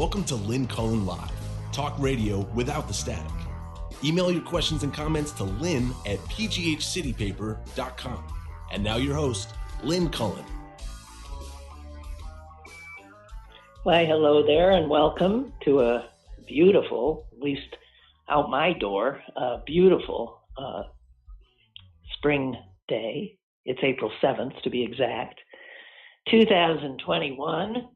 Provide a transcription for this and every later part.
Welcome to Lynn Cullen Live, talk radio without the static. Email your questions and comments to lynn@pghcitypaper.com. And now your host, Lynn Cullen. Why, hello there, and welcome to a beautiful, at least out my door, a beautiful spring day. It's April 7th, to be exact, 2021.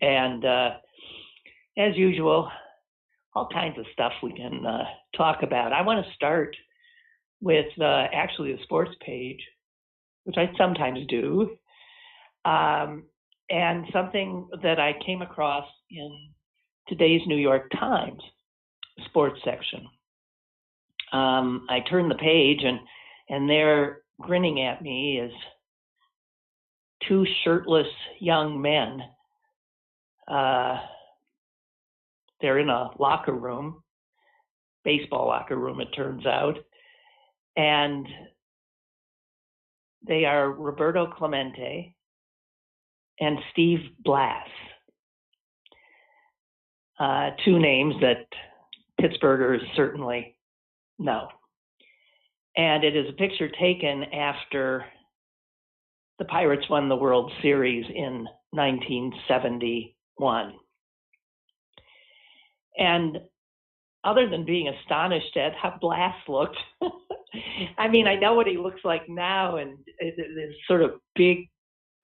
And as usual, all kinds of stuff we can talk about. I want to start with actually the sports page, which I sometimes do, and something that I came across in today's New York Times sports section. I turned the page, and there, grinning at me, is two shirtless young men. They're in a locker room, baseball locker room, it turns out, and they are Roberto Clemente and Steve Blass, two names that Pittsburghers certainly know. And it is a picture taken after the Pirates won the World Series in 1971. And other than being astonished at how Blass looked, I mean, I know what he looks like now, and this sort of big,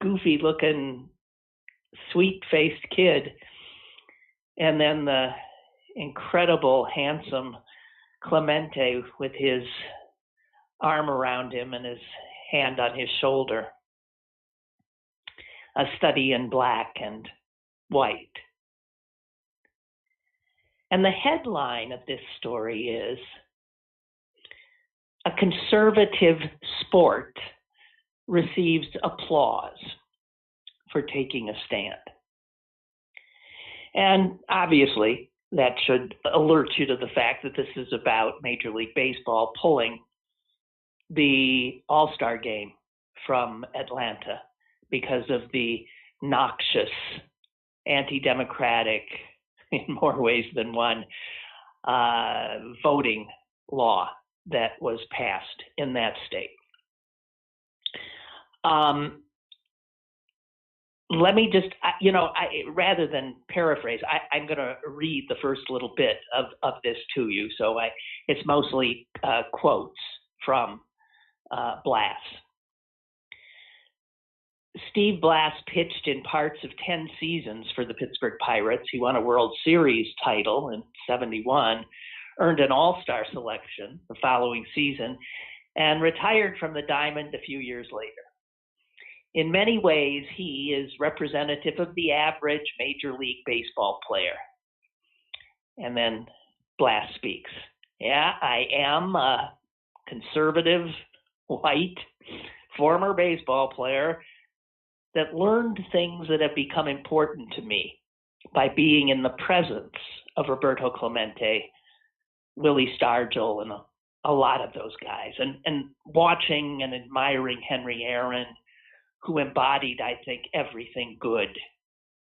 goofy-looking, sweet-faced kid, and then the incredible, handsome Clemente with his arm around him and his hand on his shoulder. A study in black and white. And the headline of this story is, "A conservative sport receives applause for taking a stand." And obviously, that should alert you to the fact that this is about Major League Baseball pulling the All-Star game from Atlanta because of the noxious, anti-democratic, in more ways than one, voting law that was passed in that state. Let me just, rather than paraphrase, I'm going to read the first little bit of this to you. So it's mostly quotes from Blass. Steve Blass pitched in parts of 10 seasons for the Pittsburgh Pirates. He won a World Series title in '71, earned an All-Star selection the following season, and retired from the Diamond a few years later. In many ways, he is representative of the average Major League Baseball player. And then Blass speaks. "Yeah, I am a conservative, white, former baseball player that learned things that have become important to me by being in the presence of Roberto Clemente, Willie Stargell, and a lot of those guys, and watching and admiring Henry Aaron, who embodied, I think, everything good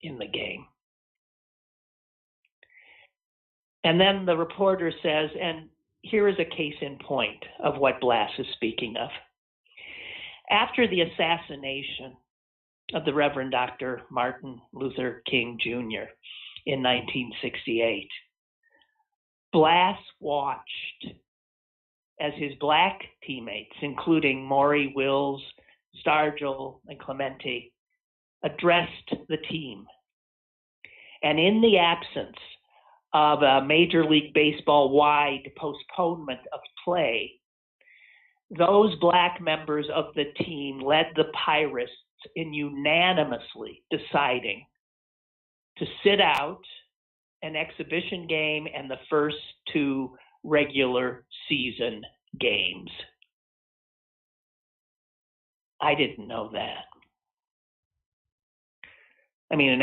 in the game." And then the reporter says, and here is a case in point of what Blass is speaking of. "After the assassination of the Reverend Dr. Martin Luther King Jr. in 1968, Blass watched as his black teammates, including Maury Wills, Stargell, and Clemente, addressed the team. And in the absence of a Major League Baseball-wide postponement of play, those black members of the team led the Pirates in unanimously deciding to sit out an exhibition game and the first two regular season games." I didn't know that. I mean, an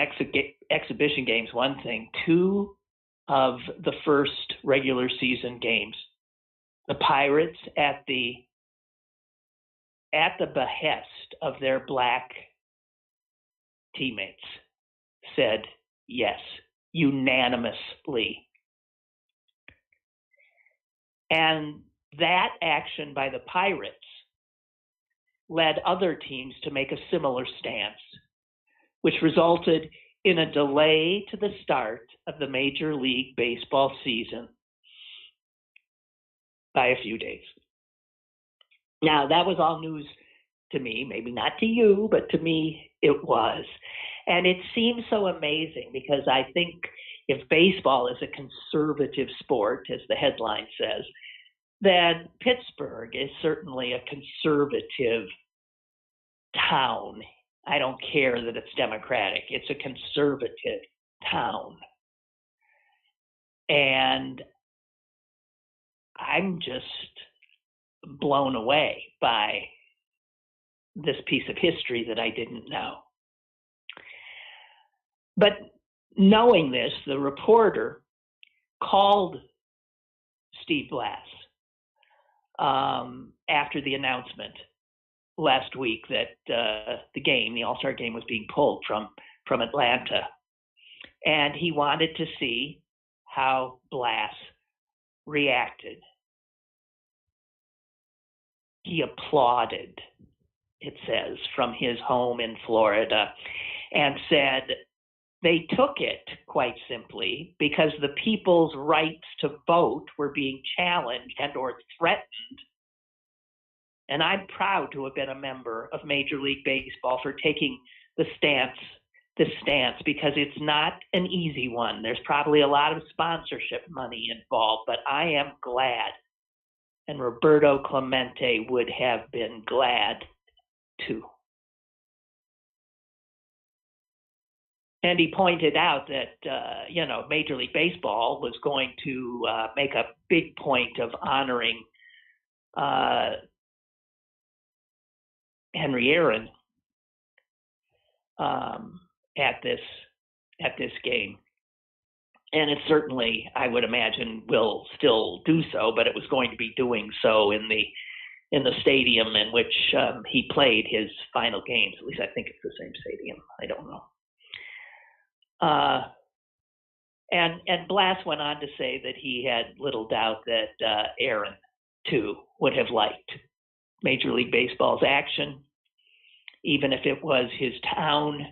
exhibition game's one thing. Two of the first regular season games, the Pirates, at the behest of their black teammates, said, yes, unanimously. And that action by the Pirates led other teams to make a similar stance, which resulted in a delay to the start of the Major League Baseball season by a few days. Now, that was all news to me, maybe not to you, but to me it was. And it seems so amazing because I think if baseball is a conservative sport, as the headline says, then Pittsburgh is certainly a conservative town. I don't care that it's Democratic. It's a conservative town. And I'm just blown away by this piece of history that I didn't know. But knowing this, the reporter called Steve Blass after the announcement last week that the All-Star game was being pulled from Atlanta. And he wanted to see how Blass reacted. He applauded, it says, from his home in Florida, and said they took it, quite simply, because the people's rights to vote were being challenged and or threatened. And I'm proud to have been a member of Major League Baseball for taking this stance, because it's not an easy one. There's probably a lot of sponsorship money involved, but I am glad, and Roberto Clemente would have been glad too. And he pointed out that, Major League Baseball was going to make a big point of honoring Henry Aaron at this game. And it certainly, I would imagine, will still do so, but it was going to be doing so in the stadium in which he played his final games. At least I think it's the same stadium. I don't know. And Blass went on to say that he had little doubt that Aaron, too, would have liked Major League Baseball's action. Even if it was his town,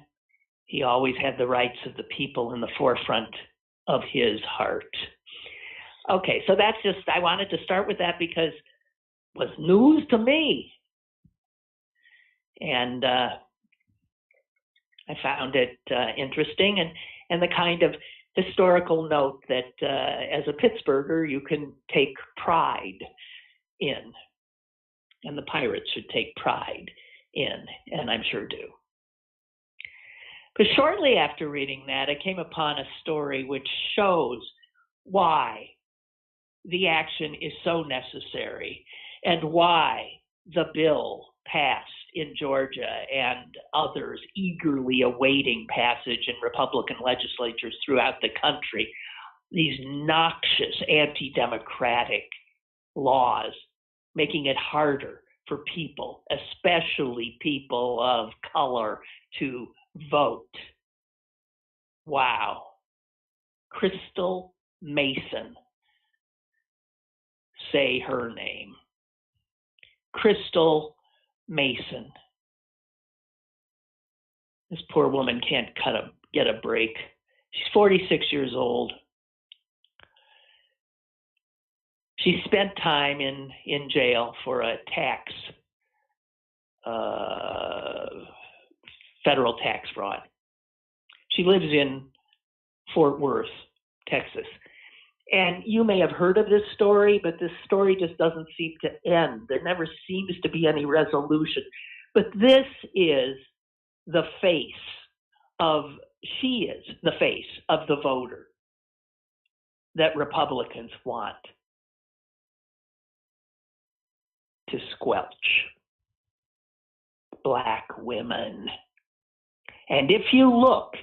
he always had the rights of the people in the forefront of his heart. Okay, so that's just, I wanted to start with that because it was news to me. And I found it interesting and the kind of historical note that as a Pittsburgher you can take pride in, and the Pirates should take pride in, and I'm sure do. But shortly after reading that, I came upon a story which shows why the action is so necessary and why the bill passed in Georgia and others eagerly awaiting passage in Republican legislatures throughout the country, these noxious anti-democratic laws making it harder for people, especially people of color, to vote. Wow. Crystal Mason. Say her name. Crystal Mason. This poor woman can't get a break. She's 46 years old. She spent time in jail for a federal tax fraud. She lives in Fort Worth, Texas. And you may have heard of this story, but this story just doesn't seem to end. There never seems to be any resolution. But this is the face of the voter that Republicans want to squelch. Black women. And if you look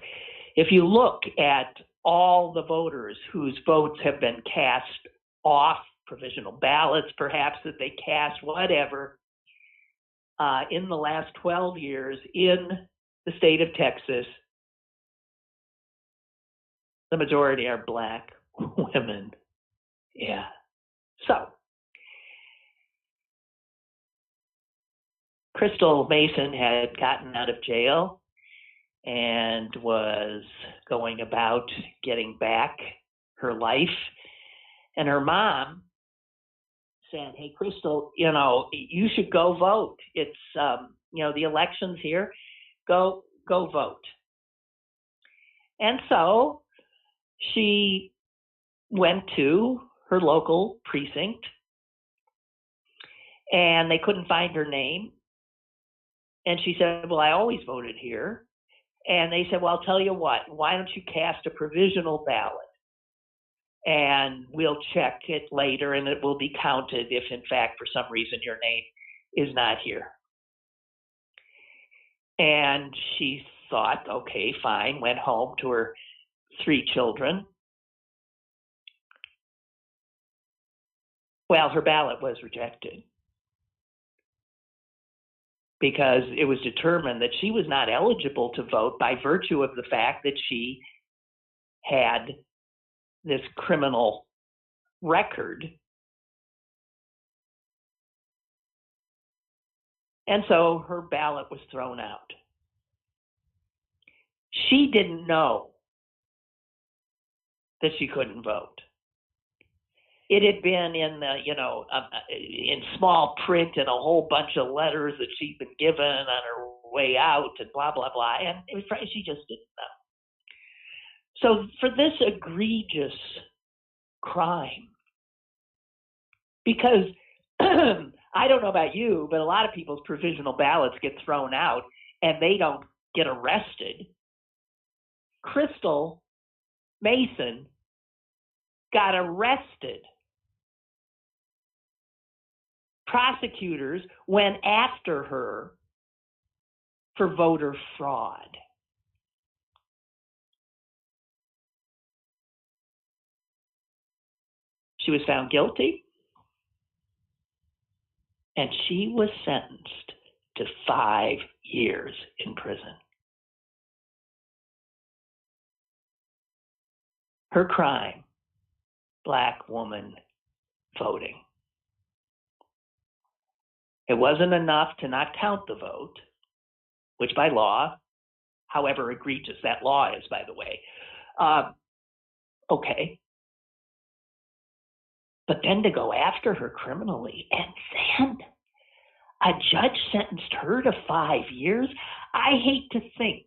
at all the voters whose votes have been cast off, provisional ballots perhaps that they cast, whatever, in the last 12 years in the state of Texas, The majority are Black women. Yeah. So, Crystal Mason had gotten out of jail and was going about getting back her life. And her mom said, "Hey, Crystal, you should go vote. It's, the election's here. Go vote." And so she went to her local precinct, and they couldn't find her name. And she said, "Well, I always voted here." And they said, "Well, I'll tell you what, why don't you cast a provisional ballot? And we'll check it later, and it will be counted if, in fact, for some reason your name is not here." And she thought, okay, fine, went home to her 3 children. Well, her ballot was rejected because it was determined that she was not eligible to vote by virtue of the fact that she had this criminal record. And so her ballot was thrown out. She didn't know that she couldn't vote. It had been in in small print and a whole bunch of letters that she'd been given on her way out and blah, blah, blah. And it was, she just didn't know. So for this egregious crime, because I don't know about you, but a lot of people's provisional ballots get thrown out and they don't get arrested. Crystal Mason got arrested. Prosecutors went after her for voter fraud. She was found guilty, and she was sentenced to 5 years in prison. Her crime, Black woman voting. It wasn't enough to not count the vote, which by law, however egregious that law is, by the way, okay. But then to go after her criminally, and then a judge sentenced her to 5 years. I hate to think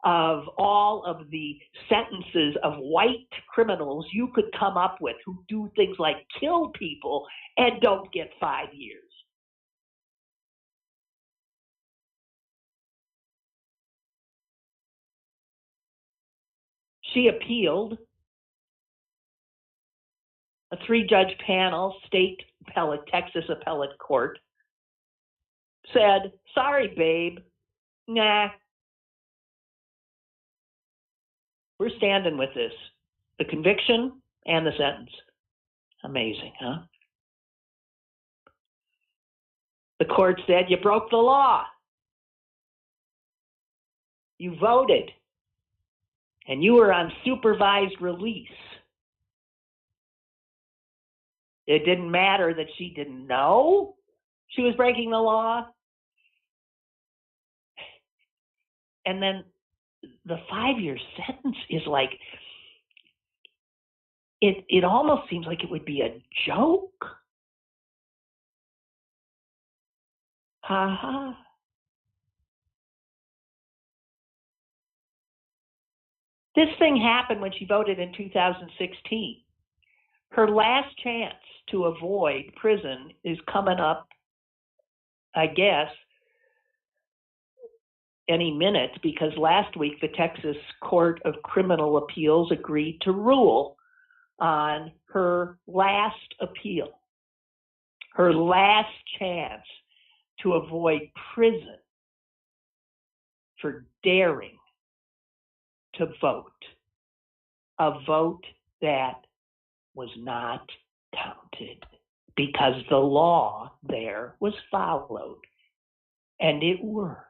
of all of the sentences of white criminals you could come up with who do things like kill people and don't get 5 years. She appealed. A 3-judge panel, Texas appellate court, said, "Sorry, babe, nah, we're standing with this, the conviction and the sentence." Amazing, huh? The court said, "You broke the law. You voted, and you were on supervised release. It didn't matter that she didn't know she was breaking the law." And then the 5-year sentence is like, it almost seems like it would be a joke. Ha ha. This thing happened when she voted in 2016. Her last chance to avoid prison is coming up, I guess, any minute, because last week the Texas Court of Criminal Appeals agreed to rule on her last appeal, her last chance to avoid prison for daring to vote, a vote that was not counted because the law there was followed, and it worked.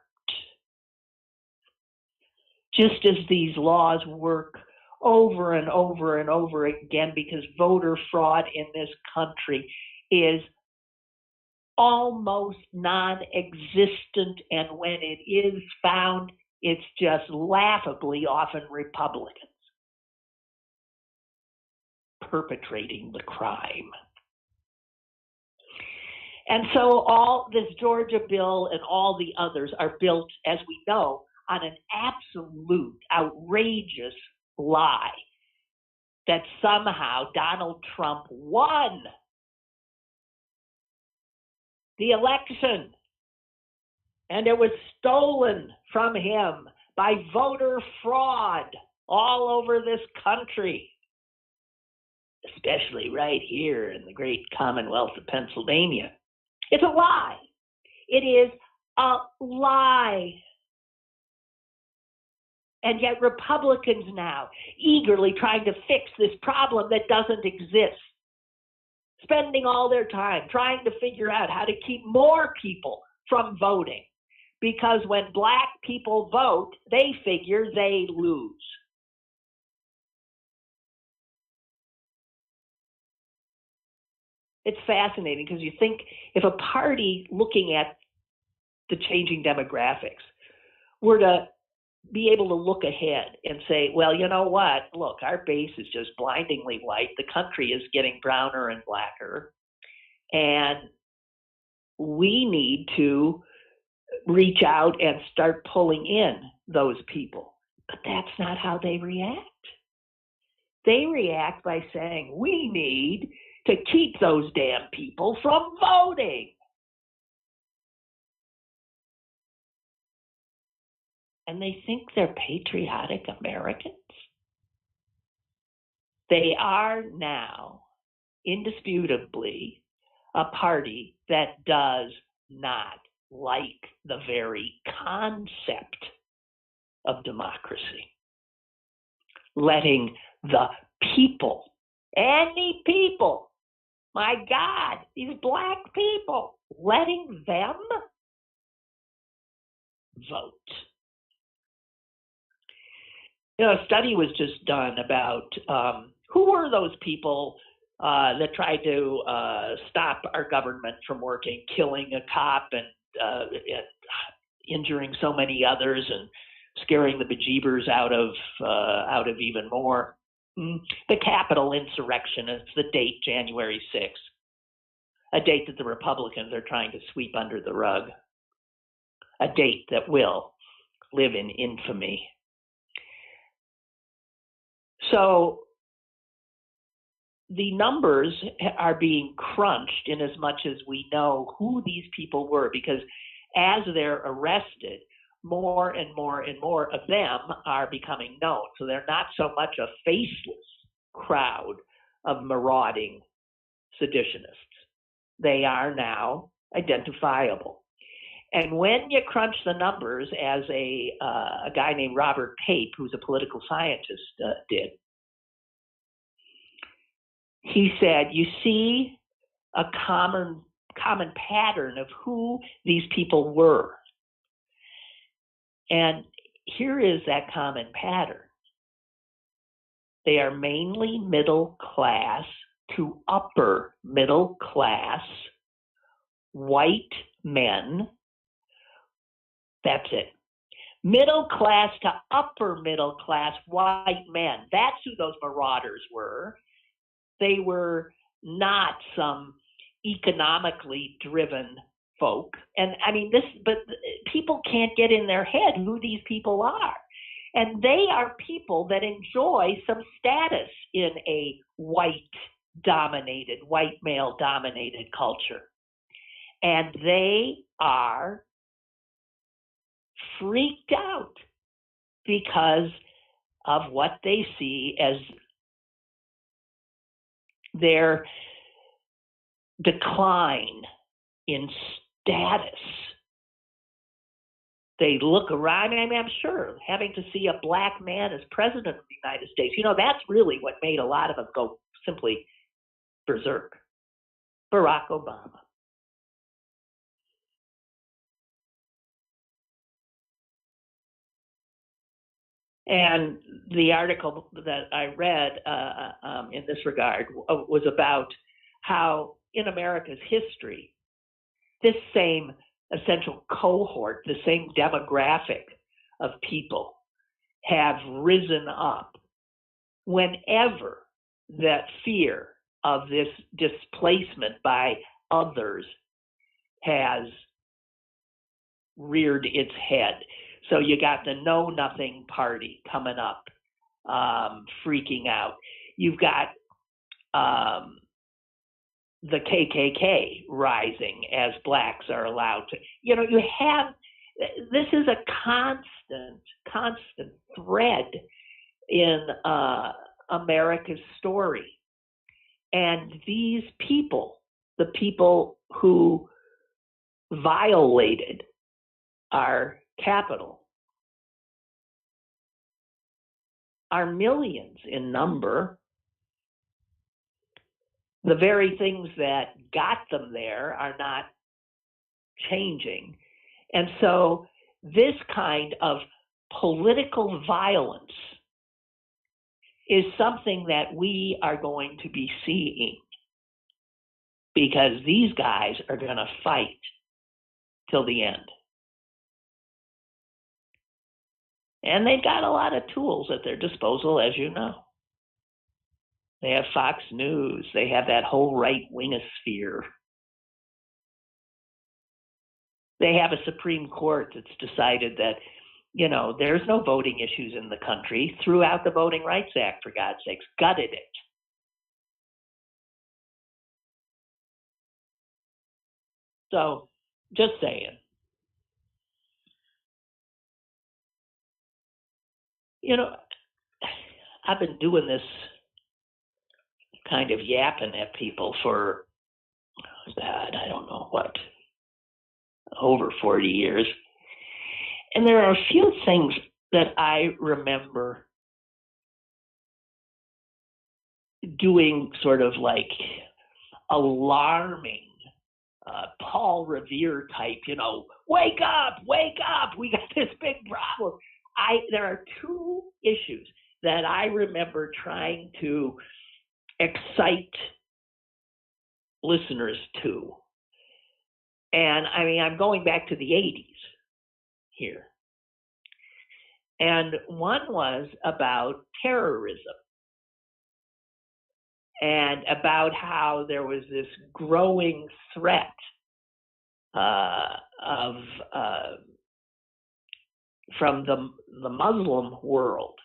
Just as these laws work over and over and over again, because voter fraud in this country is almost non-existent, and when it is found, it's just laughably often Republicans perpetrating the crime. And so all this Georgia bill and all the others are built, as we know, on an absolute outrageous lie that somehow Donald Trump won the election and it was stolen from him by voter fraud all over this country, especially right here in the great Commonwealth of Pennsylvania. It's a lie. It is a lie. And yet Republicans now eagerly trying to fix this problem that doesn't exist, spending all their time trying to figure out how to keep more people from voting, because when black people vote, they figure they lose. It's fascinating, because you think if a party looking at the changing demographics were to be able to look ahead and say, well, you know what? Look, our base is just blindingly white. The country is getting browner and blacker. And we need to reach out and start pulling in those people. But that's not how they react. They react by saying, we need to keep those damn people from voting. And they think they're patriotic Americans. They are now indisputably a party that does not like the very concept of democracy. Letting the people, any people, my God, these black people, letting them vote. You know, a study was just done about who were those people that tried to stop our government from working, killing a cop and injuring so many others and scaring the bejeebers out of even more. The Capitol insurrection is the date, January 6th, a date that the Republicans are trying to sweep under the rug, a date that will live in infamy. So the numbers are being crunched in as much as we know who these people were, because as they're arrested, more and more and more of them are becoming known. So they're not so much a faceless crowd of marauding seditionists. They are now identifiable. And when you crunch the numbers, as a guy named Robert Pape, who's a political scientist, did, he said, you see a common pattern of who these people were. And here is that common pattern. They are mainly middle class to upper middle class white men. That's it. Middle class to upper middle class white men. That's who those marauders were. They were not some economically driven folk. And I mean, but people can't get in their head who these people are. And they are people that enjoy some status in a white male dominated culture. And they are freaked out because of what they see as their decline in status. They look around, and I'm sure having to see a black man as president of the United States, that's really what made a lot of them go simply berserk. Barack Obama. And the article that I read in this regard was about how in America's history, this same essential cohort, the same demographic of people have risen up whenever that fear of this displacement by others has reared its head. So you got the Know Nothing Party coming up, freaking out. You've got the KKK rising as blacks are allowed to. You have, this is a constant thread in America's story. And these people, the people who violated our capital, are millions in number. The very things that got them there are not changing. And so this kind of political violence is something that we are going to be seeing, because these guys are going to fight till the end. And they've got a lot of tools at their disposal, as you know. They have Fox News. They have that whole right-wingosphere. They have a Supreme Court that's decided that, there's no voting issues in the country, threw out the Voting Rights Act, for God's sakes, gutted it. So, just saying. I've been doing this kind of yapping at people for, God, I don't know what, over 40 years. And there are a few things that I remember doing sort of like alarming, Paul Revere type, wake up, we got this big problem. There are two issues that I remember trying to excite listeners to. And I'm going back to the 80s here. And one was about terrorism and about how there was this growing threat from the Muslim world,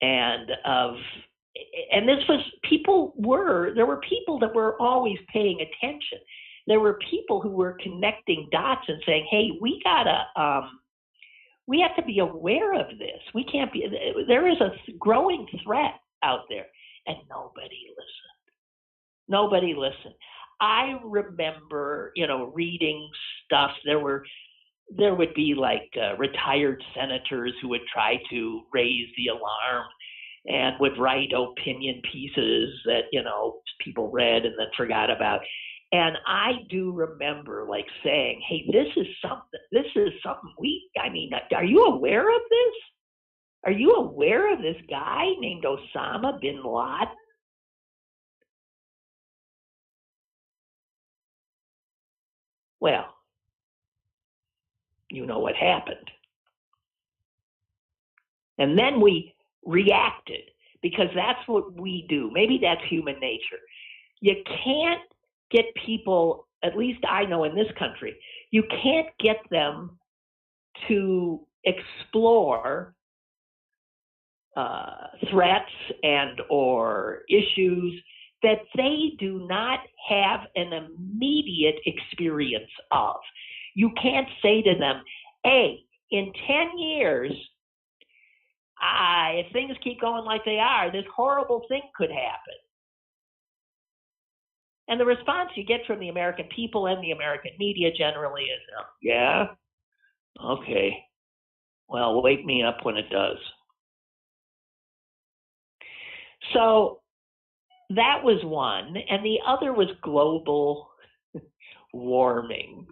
and this was there were people that were always paying attention. There were people who were connecting dots and saying, hey, we have to be aware of this. There is a growing threat out there. And nobody listened. I remember, reading stuff. There would be like retired senators who would try to raise the alarm and would write opinion pieces that, people read and then forgot about. And I do remember like saying, hey, this is something are you aware of this? Are you aware of this guy named Osama bin Laden? Well, you know what happened. And then we reacted, because that's what we do. Maybe that's human nature. You can't get people, at least I know in this country, you can't get them to explore threats and or issues that they do not have an immediate experience of. You can't say to them, hey, in 10 years, if things keep going like they are, this horrible thing could happen. And the response you get from the American people and the American media generally is, yeah, okay, well, wake me up when it does. So that was one. And the other was global warming.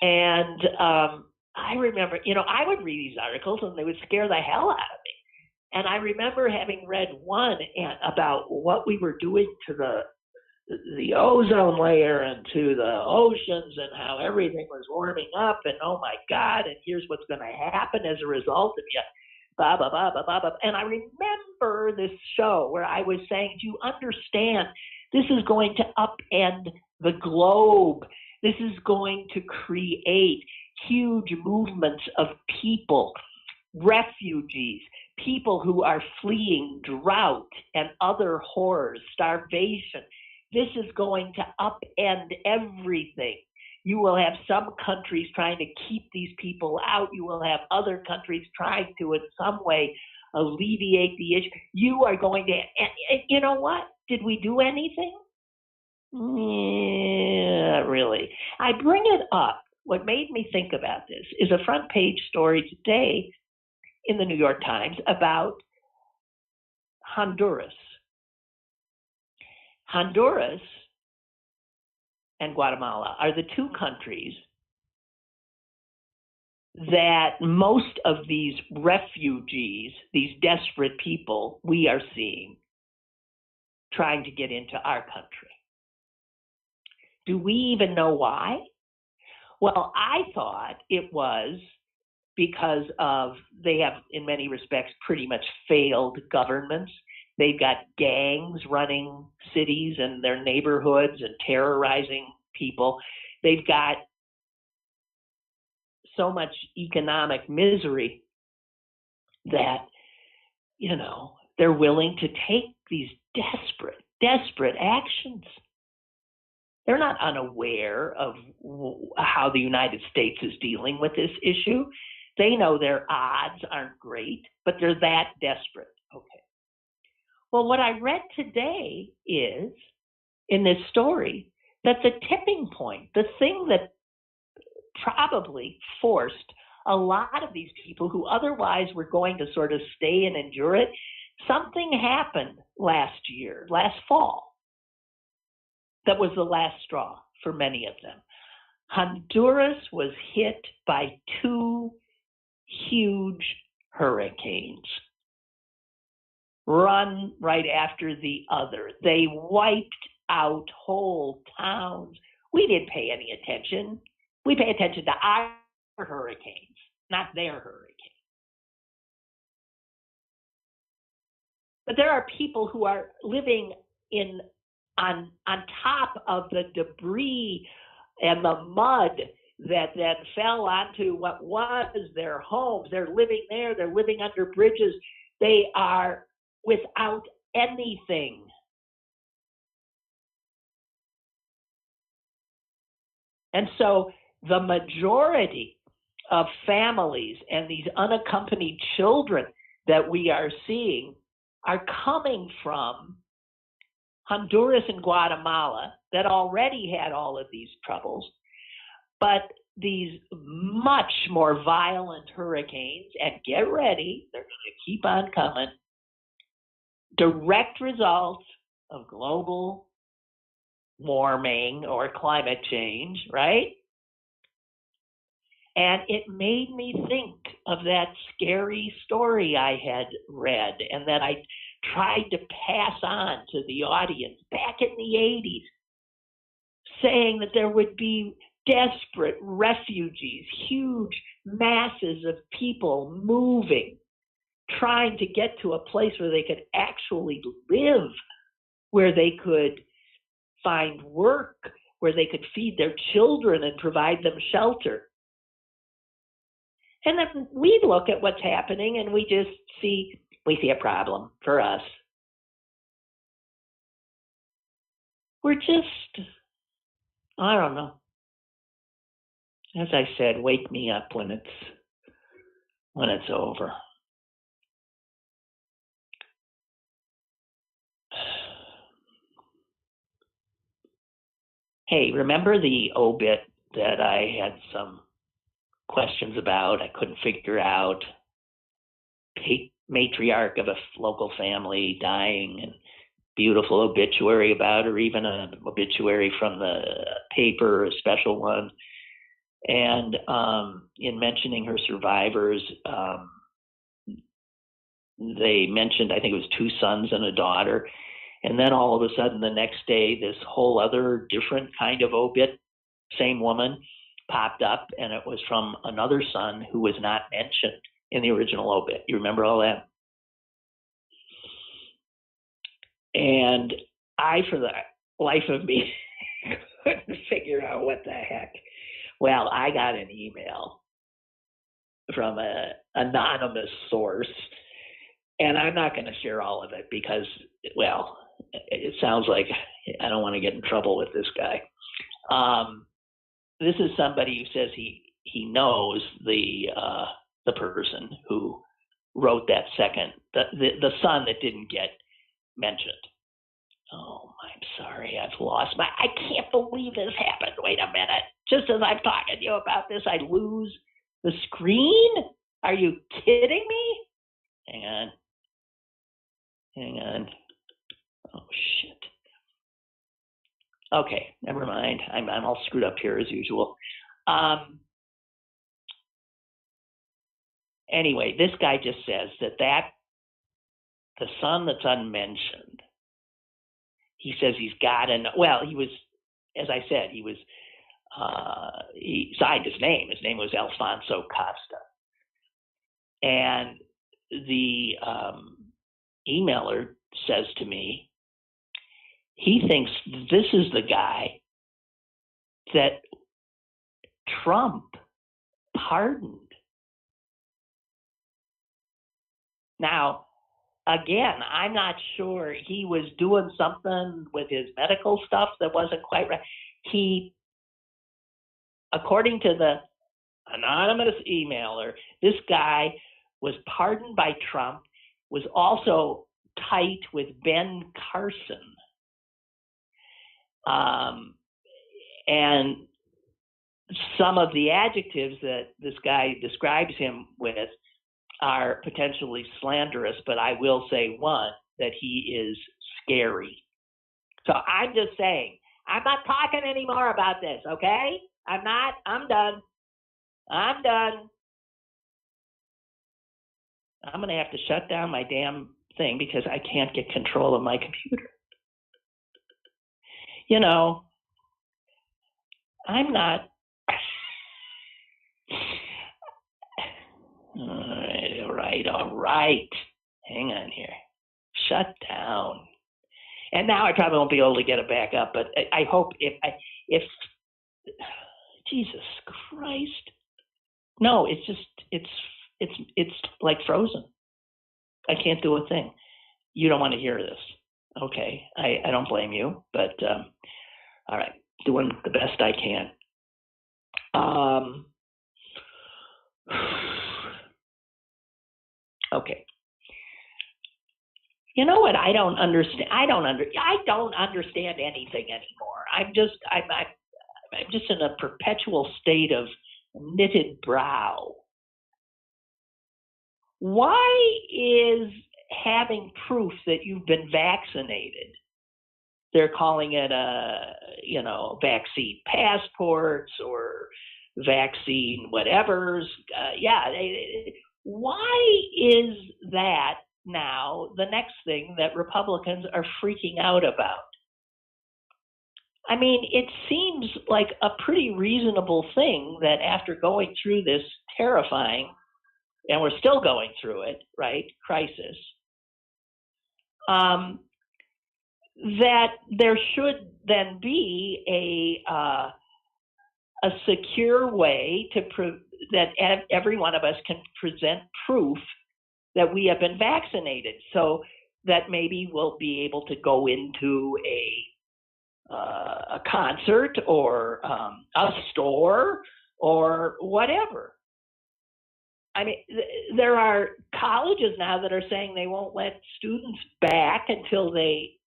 And I remember, I would read these articles and they would scare the hell out of me. And I remember having read one about what we were doing to the ozone layer and to the oceans and how everything was warming up, and oh my God, and here's what's going to happen as a result of you, blah, blah, blah, blah, blah, blah. And I remember this show where I was saying, do you understand? This is going to upend the globe. This is going to create huge movements of people, refugees, people who are fleeing drought and other horrors, starvation. This is going to upend everything. You will have some countries trying to keep these people out. You will have other countries trying to, in some way, alleviate the issue. You are going to, and you know what? Did we do anything? Yeah, really. I bring it up. What made me think about this is a front page story today in the New York Times about Honduras. Honduras and Guatemala are the two countries that most of these refugees, these desperate people we are seeing trying to get into our country. Do we even know why? Well, I thought it was because they have, in many respects, pretty much failed governments. They've got gangs running cities and their neighborhoods and terrorizing people. They've got so much economic misery that, they're willing to take these desperate actions. They're not unaware of how the United States is dealing with this issue. They know their odds aren't great, but they're that desperate. Okay. Well, what I read today is, in this story, that the tipping point, the thing that probably forced a lot of these people who otherwise were going to sort of stay and endure it, something happened last fall, that was the last straw for many of them. Honduras was hit by two huge hurricanes, run right after the other. They wiped out whole towns. We didn't pay any attention. We pay attention to our hurricanes, not their hurricanes. But there are people who are living on top of the debris and the mud that then fell onto what was their homes. They're living there. They're living under bridges. They are without anything. And so the majority of families and these unaccompanied children that we are seeing are coming from Honduras and Guatemala that already had all of these troubles, but these much more violent hurricanes, and get ready, they're going to keep on coming, direct results of global warming or climate change, right? And it made me think of that scary story I had read and that I tried to pass on to the audience back in the 80s, saying that there would be desperate refugees, huge masses of people moving, trying to get to a place where they could actually live, where they could find work, where they could feed their children and provide them shelter. And then we look at what's happening and we see a problem for us. We're just, I don't know. As I said, wake me up when it's over. Hey, remember the obit that I had some questions about? I couldn't figure out. Matriarch of a local family dying, and beautiful obituary about her, even an obituary from the paper, a special one. And in mentioning her survivors, they mentioned, I think it was 2 sons and a daughter. And then all of a sudden, the next day, this whole other different kind of obit, same woman, popped up, and it was from another son who was not mentioned in the original obit. You remember all that? And I, for the life of me, couldn't figure out what the heck. Well, I got an email from an anonymous source, and I'm not going to share all of it because, well, it sounds like I don't want to get in trouble with this guy. This is somebody who says he knows the person who wrote that second, the son that didn't get mentioned. Oh, I'm sorry, I've lost I can't believe this happened. Wait a minute. Just as I'm talking to you about this, I lose the screen? Are you kidding me? Hang on. Oh, shit. Okay, never mind. I'm all screwed up here as usual. Anyway, this guy just says that the son that's unmentioned, he says he's got he was, as I said, he signed his name. His name was Alfonso Costa. And the emailer says to me, he thinks this is the guy that Trump pardoned. Now, again, I'm not sure. He was doing something with his medical stuff that wasn't quite right. According to the anonymous emailer, this guy was pardoned by Trump, was also tight with Ben Carson. And some of the adjectives that this guy describes him with are potentially slanderous, but I will say one, that he is scary. So I'm just saying, I'm not talking anymore about this, okay? I'm done. I'm going to have to shut down my damn thing because I can't get control of my computer. You know, I'm not. All right. Hang on here. Shut down. And now I probably won't be able to get it back up, but I hope if Jesus Christ. No, it's like frozen. I can't do a thing. You don't want to hear this. Okay. I don't blame you, but all right. Doing the best I can. Okay. You know what? I don't understand. I don't understand anything anymore. I'm just in a perpetual state of knitted brow. Why is having proof that you've been vaccinated? They're calling it vaccine passports or vaccine whatevers. Why is that now the next thing that Republicans are freaking out about? I mean, it seems like a pretty reasonable thing that after going through this terrifying, and we're still going through it, right, crisis, that there should then be a secure way that every one of us can present proof that we have been vaccinated, so that maybe we'll be able to go into a concert or a store or whatever. I mean, there are colleges now that are saying they won't let students back until they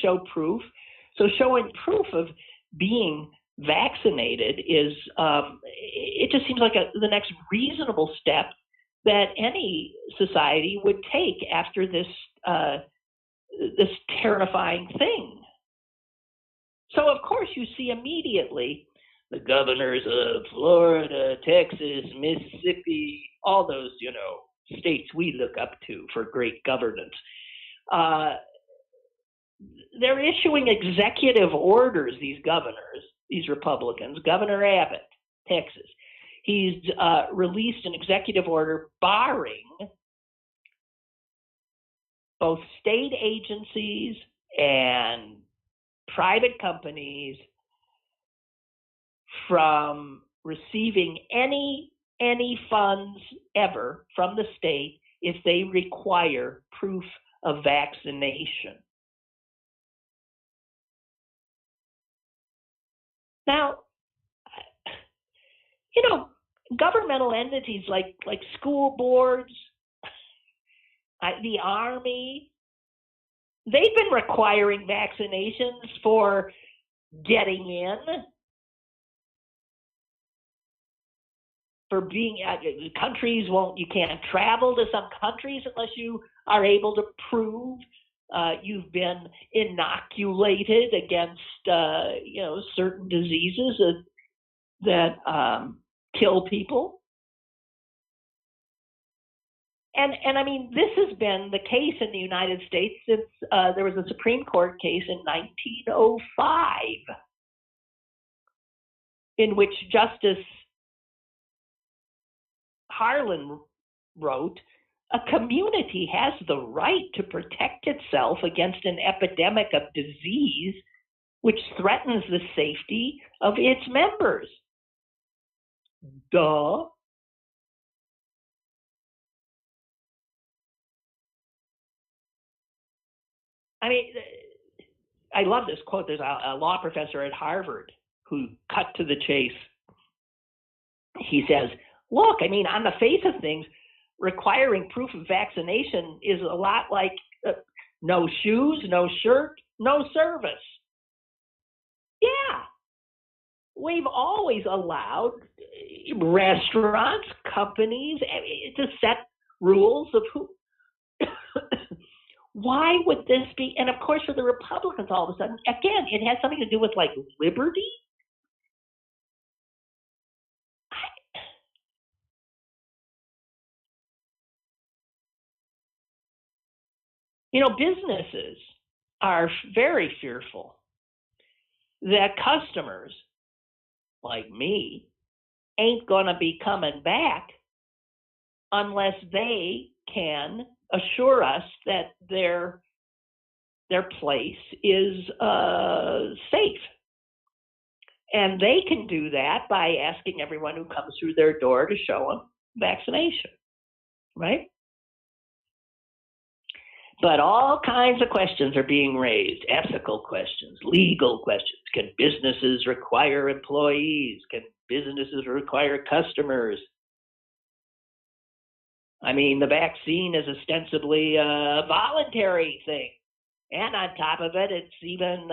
show proof. So showing proof of being vaccinated is, it just seems like the next reasonable step that any society would take after this terrifying thing. So, of course, you see immediately the governors of Florida, Texas, Mississippi, all those, states we look up to for great governance. They're issuing executive orders, these governors, these Republicans. Governor Abbott, Texas, he's released an executive order barring both state agencies and private companies from receiving any funds ever from the state if they require proof of vaccination. Now, governmental entities like school boards, the Army, they've been requiring vaccinations for getting in, for being countries you can't travel to some countries unless you are able to prove you've been inoculated against certain diseases that kill people. And I mean, this has been the case in the United States since there was a Supreme Court case in 1905 in which Justice Harlan wrote, "A community has the right to protect itself against an epidemic of disease which threatens the safety of its members." Duh. I mean, I love this quote. There's a law professor at Harvard who cut to the chase. He says, look, I mean, on the face of things, requiring proof of vaccination is a lot like no shoes, no shirt, no service. Yeah. We've always allowed restaurants, companies to set rules of who. Why would this be? And of course, for the Republicans, all of a sudden, again, it has something to do with like liberty. Businesses are very fearful that customers like me ain't going to be coming back unless they can assure us that their place is safe. And they can do that by asking everyone who comes through their door to show them vaccination, right? But all kinds of questions are being raised, ethical questions, legal questions. Can businesses require employees? Can businesses require customers? I mean, the vaccine is ostensibly a voluntary thing. And on top of it, it's even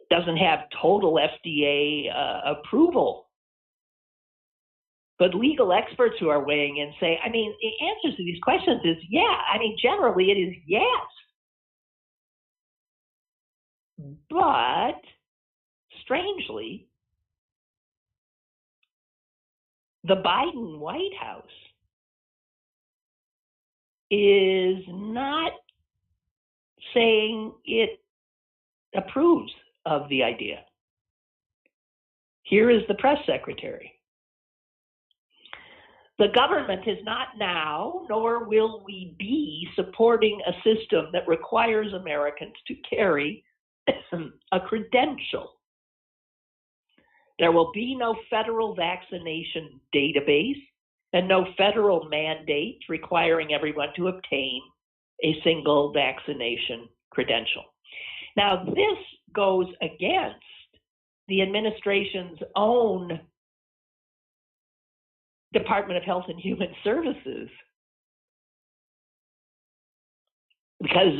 doesn't have total FDA approval. But legal experts who are weighing in say, I mean, the answers to these questions is yeah. I mean, generally it is yes. But strangely, the Biden White House is not saying it approves of the idea. Here is the press secretary. The government is not now, nor will we be, supporting a system that requires Americans to carry a credential. There will be no federal vaccination database and no federal mandate requiring everyone to obtain a single vaccination credential. Now, this goes against the administration's own Department of Health and Human Services, because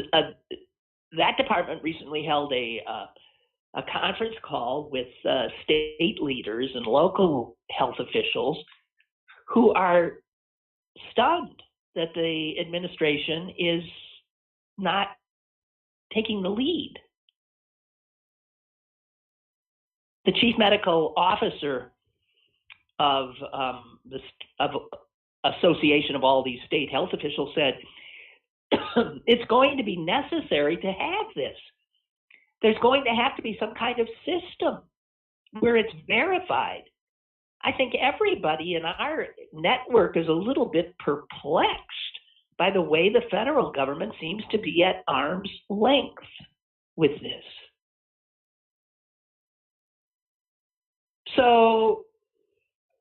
that department recently held a conference call with state leaders and local health officials who are stunned that the administration is not taking the lead. the chief medical officer of the association of all these state health officials said, it's going to be necessary to have this. There's going to have to be some kind of system where it's verified. I think everybody in our network is a little bit perplexed by the way the federal government seems to be at arm's length with this. So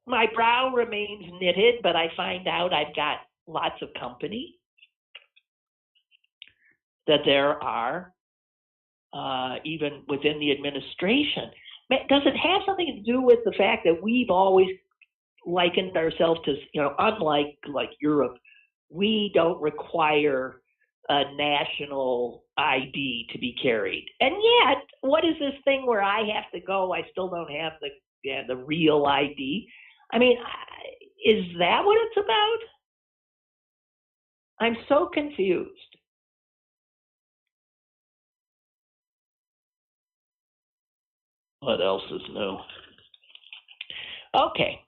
my brow remains knitted, but I find out I've got lots of company, that there are, even within the administration. Does it have something to do with the fact that we've always likened ourselves to, unlike like Europe, we don't require a national ID to be carried. And yet, what is this thing where I have to go, I still don't have the real ID? I mean, is that what it's about? I'm so confused. What else is new? Okay.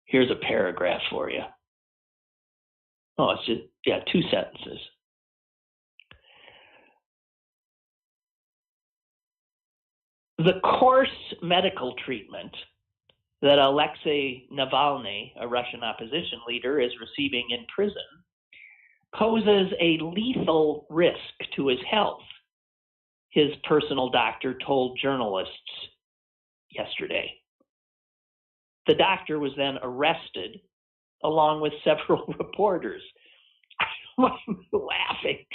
Here's a paragraph for you. Oh, it's just, 2 sentences. The coarse medical treatment that Alexei Navalny, a Russian opposition leader, is receiving in prison poses a lethal risk to his health, his personal doctor told journalists yesterday. The doctor was then arrested along with several reporters. I'm laughing.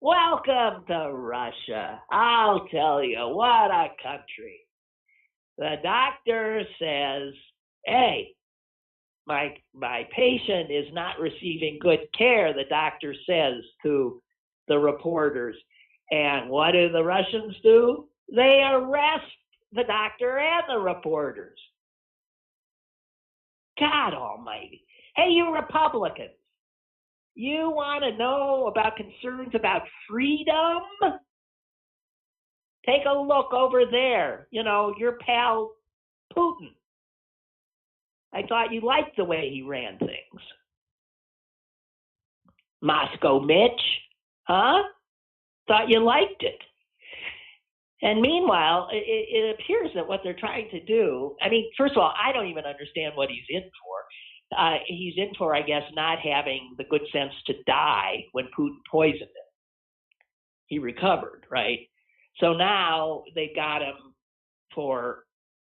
Welcome to Russia. I'll tell you, what a country. The doctor says, hey, my patient is not receiving good care, the doctor says to the reporters. And what do the Russians do? They arrest the doctor and the reporters. God almighty. Hey, you Republicans, you want to know about concerns about freedom? Take a look over there. Your pal Putin. I thought you liked the way he ran things. Moscow Mitch, huh? Thought you liked it. And meanwhile, it appears that what they're trying to do, I mean, first of all, I don't even understand what he's in for. He's in for, I guess, not having the good sense to die when Putin poisoned him. He recovered, right? So now they've got him for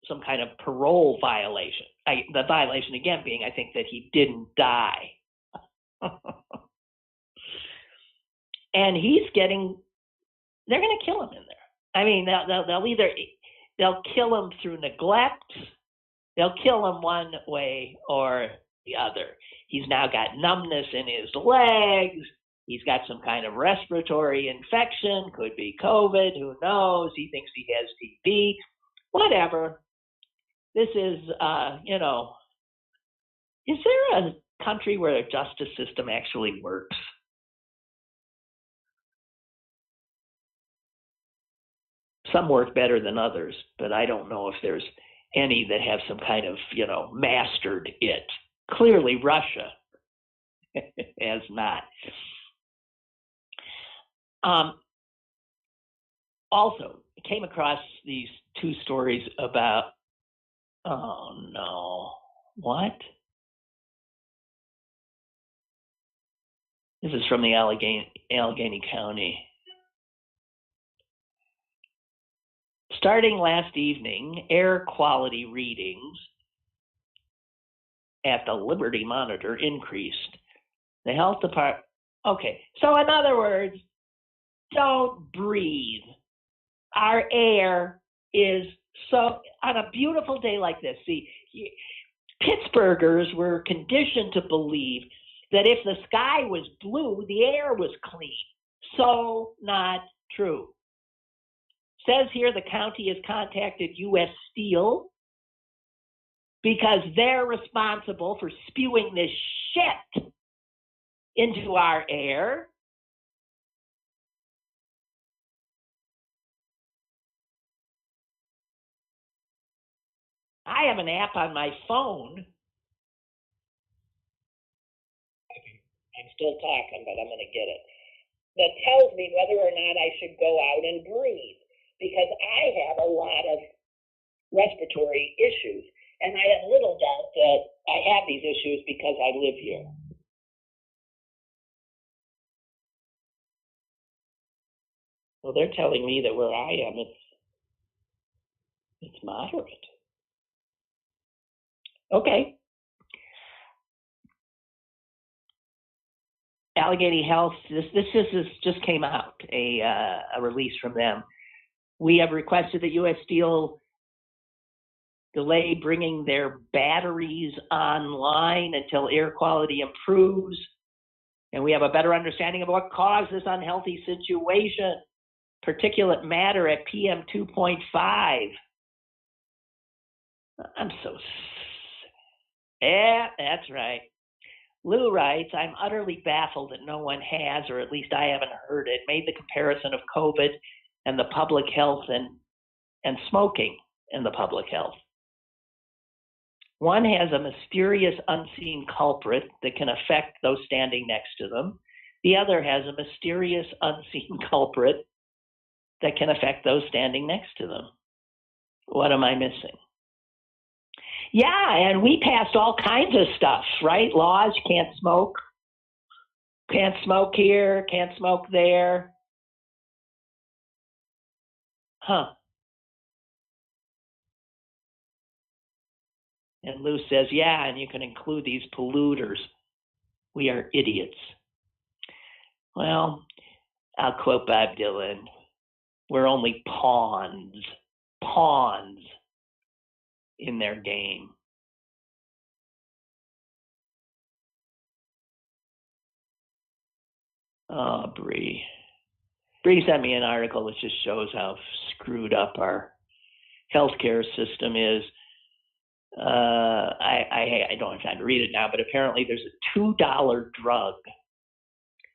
some kind of parole violation. The violation, again, being, I think, that he didn't die. And they're going to kill him in there. I mean, they'll kill him through neglect, they'll kill him one way or the other. He's now got numbness in his legs. He's got some kind of respiratory infection, could be COVID, who knows? He thinks he has TB, whatever. This is, is there a country where the justice system actually works? Some work better than others, but I don't know if there's any that have some kind of, mastered it. Clearly, Russia has not. Also, I came across these 2 stories about, oh no, what? This is from the Allegheny County. Starting last evening, air quality readings at the Liberty Monitor increased. The health department, okay, so in other words, don't breathe. Our air is so, on a beautiful day like this, see, Pittsburghers were conditioned to believe that if the sky was blue, the air was clean. So not true. Says here the county has contacted U.S. Steel because they're responsible for spewing this shit into our air. I have an app on my phone. I'm still talking, but I'm going to get it. That tells me whether or not I should go out and breathe, because I have a lot of respiratory issues, and I have little doubt that I have these issues because I live here. Well, they're telling me that where I am, it's moderate. Okay. Allegheny Health, this just came out, a release from them. We have requested that U.S. Steel delay bringing their batteries online until air quality improves, and we have a better understanding of what caused this unhealthy situation. Particulate matter at PM 2.5. I'm so sick. Yeah, that's right. Lou writes, I'm utterly baffled that no one has, or at least I haven't heard it, made the comparison of COVID and the public health and smoking and the public health. One has a mysterious unseen culprit that can affect those standing next to them. The other has a mysterious unseen culprit that can affect those standing next to them. What am I missing? Yeah, and we passed all kinds of stuff, right? Laws, can't smoke here, can't smoke there. Huh. And Lou says, yeah, and you can include these polluters. We are idiots. Well, I'll quote Bob Dylan. We're only pawns in their game. Oh, Bree. Bree sent me an article that just shows how screwed up our healthcare system is. I don't have time to read it now, but apparently there's a $2 drug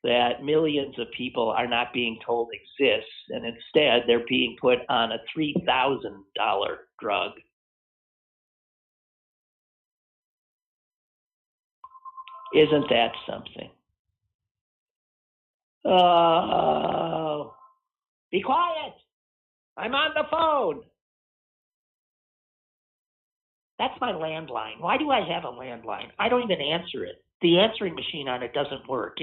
that millions of people are not being told exists, and instead they're being put on a $3,000 drug. Isn't that something? Oh, be quiet. I'm on the phone. That's my landline. Why do I have a landline? I don't even answer it. The answering machine on it doesn't work.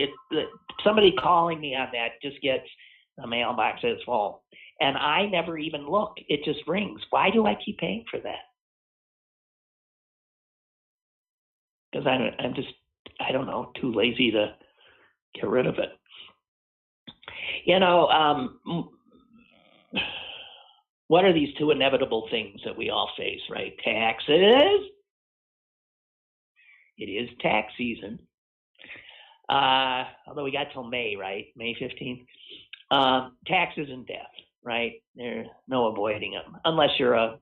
Somebody calling me on that just gets the mailbox is full. And I never even look. It just rings. Why do I keep paying for that? Because I'm just, I don't know, too lazy to get rid of it. You know, what are these two inevitable things that we all face, right? Taxes. It is tax season. Although we got till May, right? May 15th. Taxes and death, right? There's no avoiding them unless you're a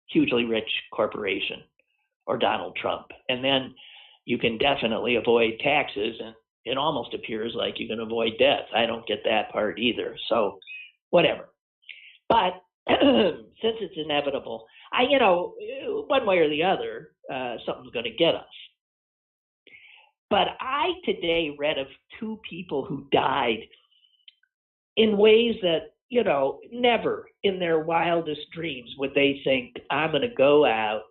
hugely rich corporation or Donald Trump. And then you can definitely avoid taxes, and it almost appears like you can avoid death. I don't get that part either. So whatever. But since it's inevitable, one way or the other, something's going to get us. But I today read of two people who died in ways that, never in their wildest dreams would they think, I'm going to go out.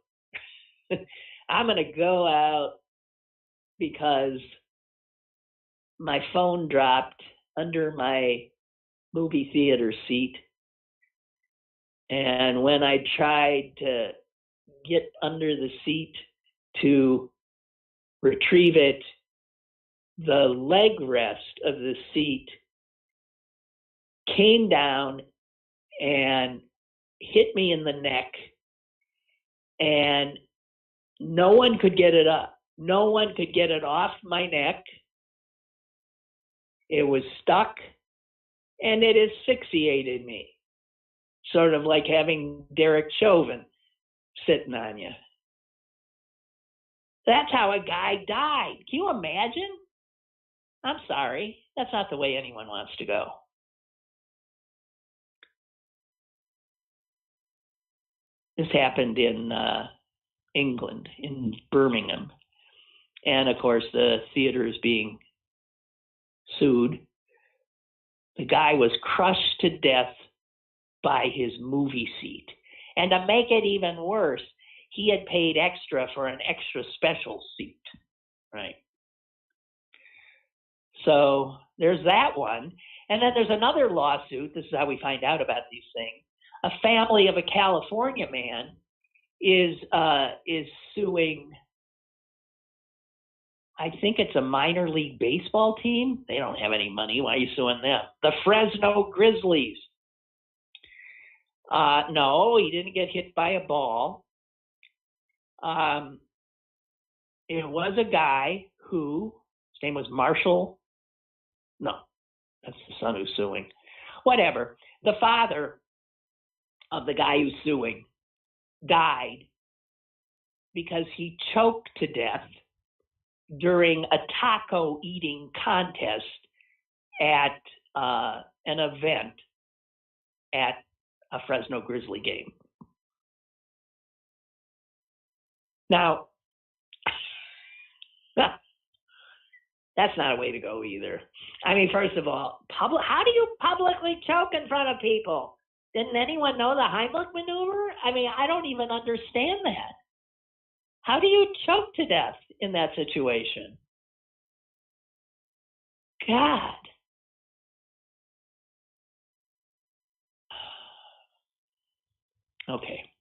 I'm going to go out because my phone dropped under my movie theater seat. And when I tried to get under the seat to retrieve it, the leg rest of the seat came down and hit me in the neck, and no one could get it up. No one could get it off my neck. It was stuck, and it asphyxiated me, sort of like having Derek Chauvin sitting on you. That's how a guy died. Can you imagine? I'm sorry. That's not the way anyone wants to go. This happened in England, in Birmingham. And of course, the theater is being sued. The guy was crushed to death by his movie seat. And to make it even worse, he had paid extra for an extra special seat, right? So there's that one. And then there's another lawsuit. This is how we find out about these things. A family of a California man is suing, I think it's a minor league baseball team. They don't have any money. Why are you suing them? The Fresno Grizzlies. No, he didn't get hit by a ball. It was a guy who, his name was Marshall. No, that's the son who's suing. Whatever. The father of the guy who's suing died because he choked to death during a taco eating contest at an event at a Fresno Grizzly game. Now, that's not a way to go either. I mean, first of all, how do you publicly choke in front of people? Didn't anyone know the Heimlich maneuver? I mean, I don't even understand that. How do you choke to death in that situation? God. Okay.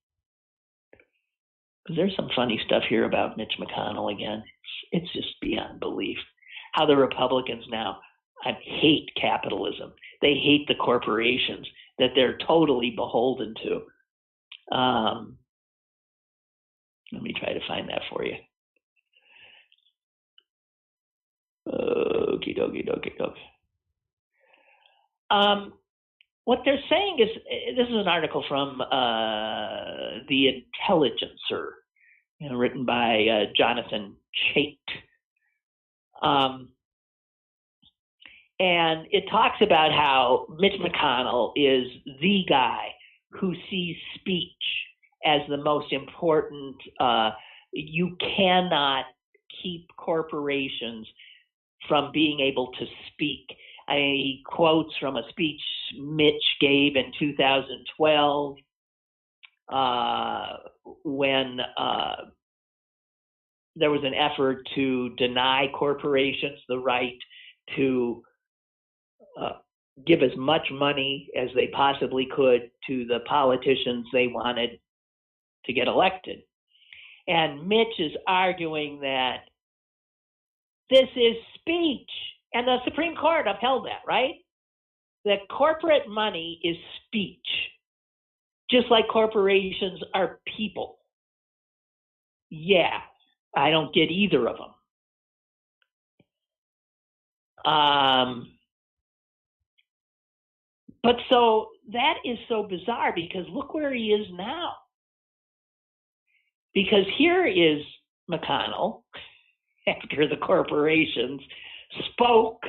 There's some funny stuff here about Mitch McConnell again. It's just beyond belief. How the Republicans now hate capitalism. They hate the corporations that they're totally beholden to. Let me try to find that for you. Okie dokie. What they're saying is, this is an article from The Intelligencer, written by Jonathan Chait. And it talks about how Mitch McConnell is the guy who sees speech as the most important. You cannot keep corporations from being able to speak. He quotes from a speech Mitch gave in 2012 when there was an effort to deny corporations the right to give as much money as they possibly could to the politicians they wanted to get elected. And Mitch is arguing that this is speech. And the Supreme Court upheld that, right? That corporate money is speech, just like corporations are people. Yeah, I don't get either of them. But so that is so bizarre because look where he is now. Because here is McConnell, after the corporations spoke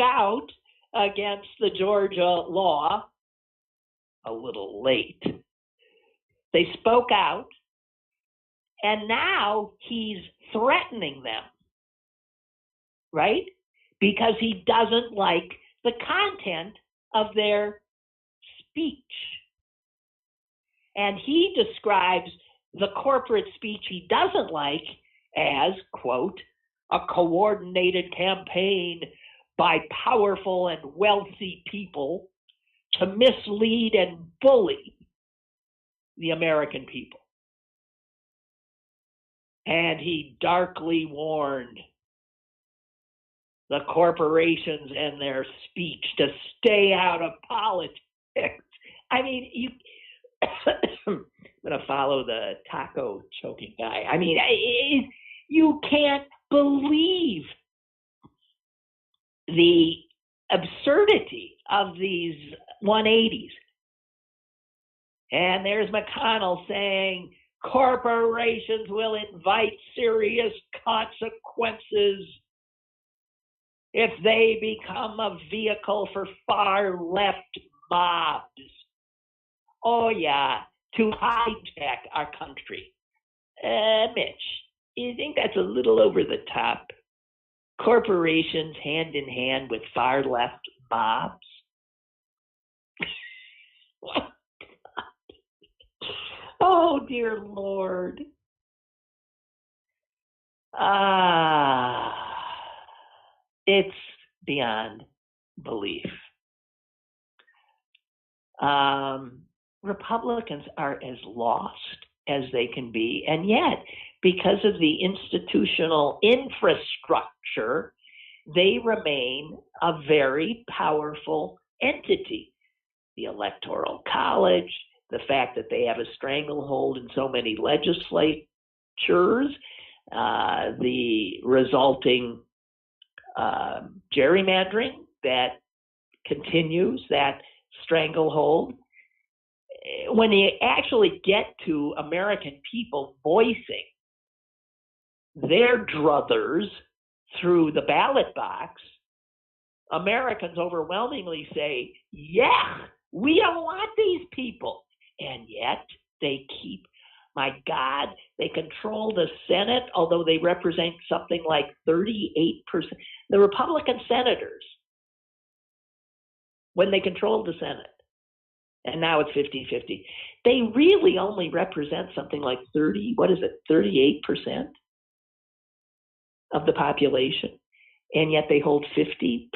out against the Georgia law a little late. They spoke out, and now he's threatening them, right? Because he doesn't like the content of their speech. And he describes the corporate speech he doesn't like as, quote, a coordinated campaign by powerful and wealthy people to mislead and bully the American people. And he darkly warned the corporations and their speech to stay out of politics. I mean, I'm going to follow the taco choking guy. I mean, you can't believe the absurdity of these 180s. And there's McConnell saying corporations will invite serious consequences if they become a vehicle for far left mobs. Oh yeah, to hijack our country. Mitch, you think that's a little over the top? Corporations hand in hand with far left mobs? Oh, dear Lord. It's beyond belief. Republicans are as lost as they can be, and yet, because of the institutional infrastructure, they remain a very powerful entity. The Electoral College, the fact that they have a stranglehold in so many legislatures, the resulting gerrymandering that continues that stranglehold. When you actually get to American people voicing their druthers through the ballot box, Americans overwhelmingly say, yeah, we don't want these people. And yet they keep, my God, they control the Senate, although they represent something like 38%. The Republican senators, when they controlled the Senate, and now it's 50-50, they really only represent something like 38% of the population. And yet they hold 50%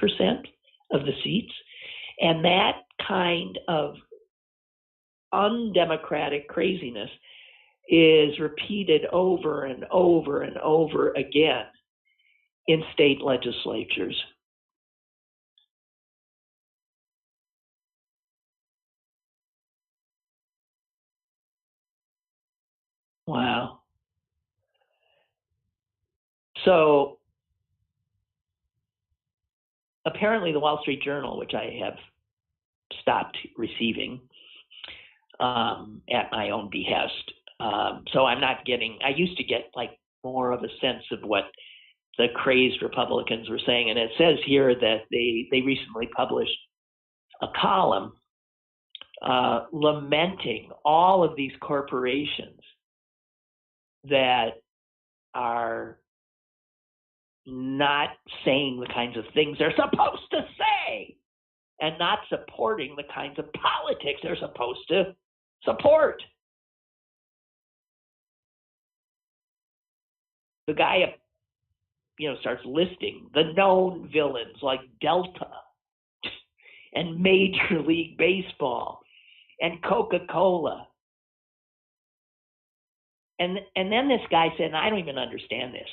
of the seats. And that kind of undemocratic craziness is repeated over and over and over again in state legislatures. Wow. So apparently the Wall Street Journal, which I have stopped receiving at my own behest, so I'm not getting, I used to get like more of a sense of what the crazed Republicans were saying. And it says here that they recently published a column lamenting all of these corporations that are not saying the kinds of things they're supposed to say and not supporting the kinds of politics they're supposed to support. The guy, starts listing the known villains like Delta and Major League Baseball and Coca-Cola. And then this guy said, and I don't even understand this,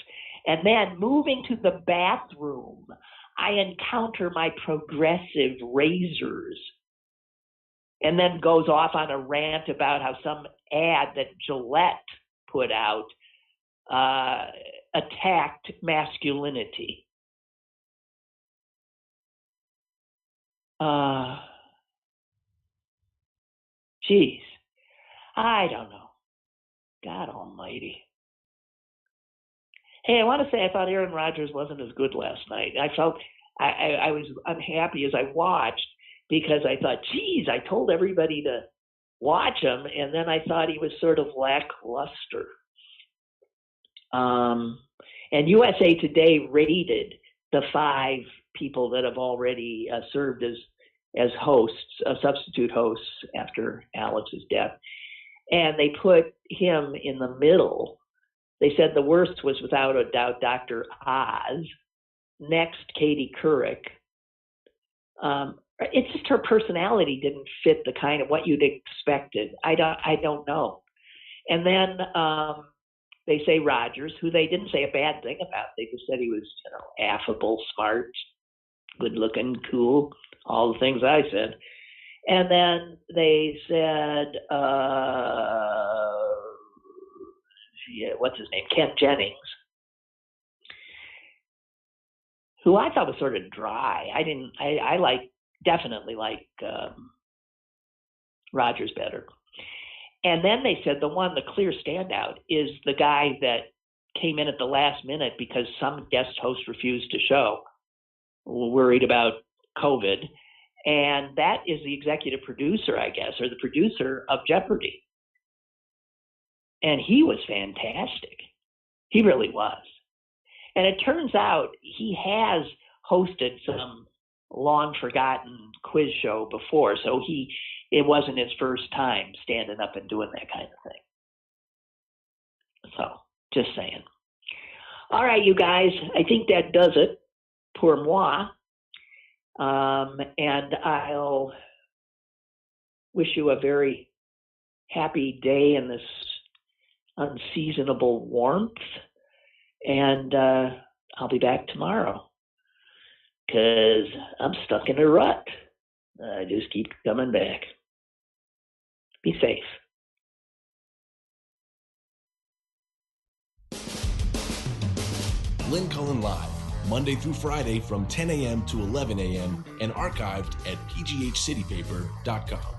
and then moving to the bathroom, I encounter my progressive razors. And then goes off on a rant about how some ad that Gillette put out attacked masculinity. Geez, I don't know. God almighty. Hey, I want to say I thought Aaron Rodgers wasn't as good last night. I felt I was unhappy as I watched because I thought, geez, I told everybody to watch him, and then I thought he was sort of lackluster. And USA Today rated the 5 people that have already served as hosts, substitute hosts after Alex's death. And they put him in the middle. They said the worst was without a doubt Dr. Oz. Next, Katie Couric. It's just her personality didn't fit the kind of what you'd expected. I don't know. And then they say Rodgers, who they didn't say a bad thing about. They just said he was, affable, smart, good-looking, cool, all the things I said. And then they said, what's his name? Ken Jennings, who I thought was sort of dry. I definitely like Rodgers better. And then they said the clear standout is the guy that came in at the last minute because some guest host refused to show, worried about COVID. And that is the executive producer, I guess, or the producer of Jeopardy. And he was fantastic. He really was. And it turns out he has hosted some long forgotten quiz show before, so it wasn't his first time standing up and doing that kind of thing. So, just saying. All right, you guys, I think that does it pour moi. And I'll wish you a very happy day in this unseasonable warmth. And I'll be back tomorrow because I'm stuck in a rut. I just keep coming back. Be safe. Lynn Cullen Live, Monday through Friday from 10 a.m. to 11 a.m. and archived at pghcitypaper.com.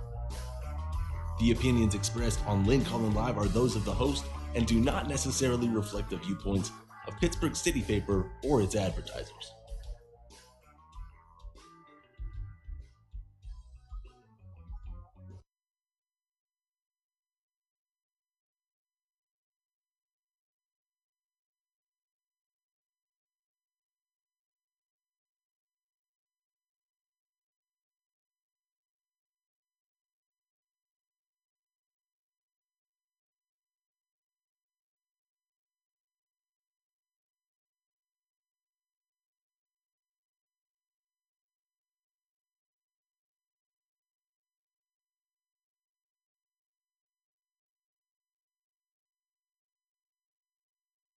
The opinions expressed on Lynn Cullen Live are those of the host and do not necessarily reflect the viewpoints of Pittsburgh City Paper or its advertisers.